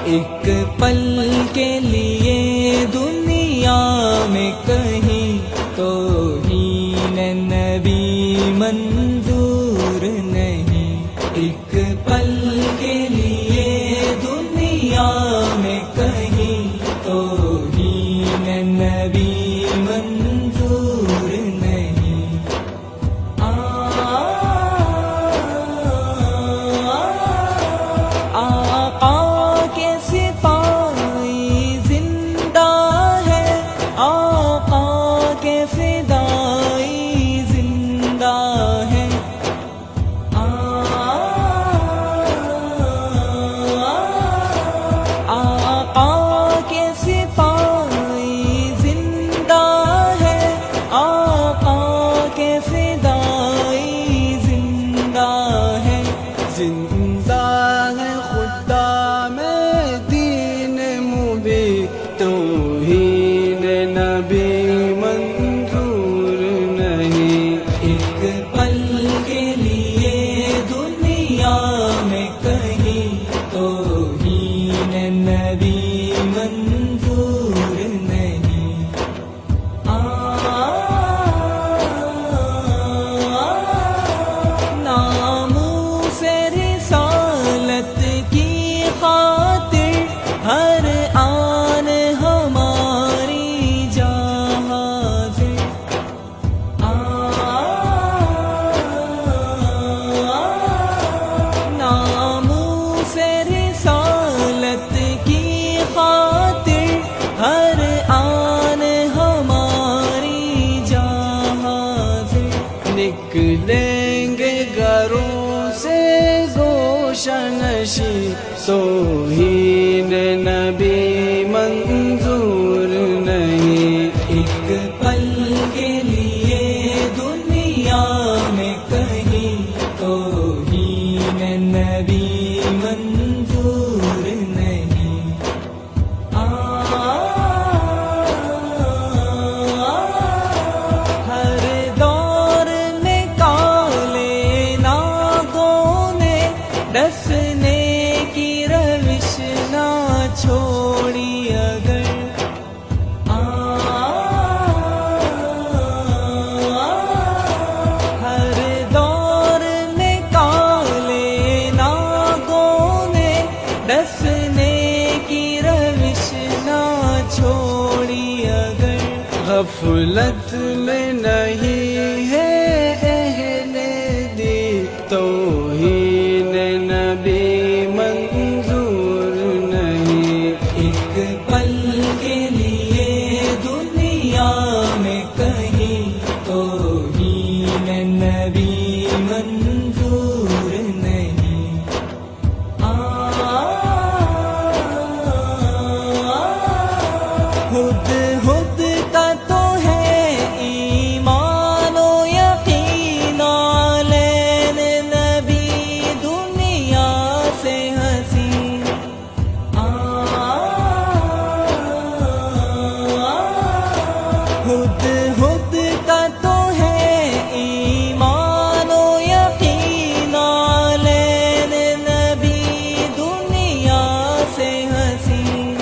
ایک پل کے لیے دنیا میں کہیں توہین نبی منظور نہیں، ایک پل کے لیے دنیا میں کہیں توہین نبی منظور نہیں۔ آقا کے سپاہی زندہ ہے، آقا کے فدائی زندہ ہے، آقا کے سپاہی زندہ ہے، آقا کے فدائی زندہ ہے، زندہ ہے خدا میں دین مبین، توہین نبی منظور نہیں، ایک پل کے لیے دنیا میں کہیں توہین نبی منظور نہیں۔ ناموس رسالت کی خاطر ہر آن ہماری جاں حاضر، ناموس رسالت کی خاطر ہر آن ہماری جاں حاضر، نکلیں گے گھروں سے گوشہ نشیں، توہین نبی منظور نہیں، ایک پل کے لیے دنیا میں کہیں توہین نبی منظور نہیں۔ ہر دور میں کالے ناگوں نے ڈسنے کی روش نہ چھوڑی اگر، ہر دور میں کالے ناگوں نے ڈسنے کی روش نہ چھوڑی اگر، غفلت میں نہیں ہے اہل دی، توہین نبی منظور نہیں، ایک پل کے لیے دنیا میں کہیں توہین نبی منظور نہیں۔ خود خود کا تو ہے ایمان و یقین، عالین نبی دنیا سے حسین، خود خود کا تو ہے ایمان و یقین، عالین نبی دنیا سے حسین،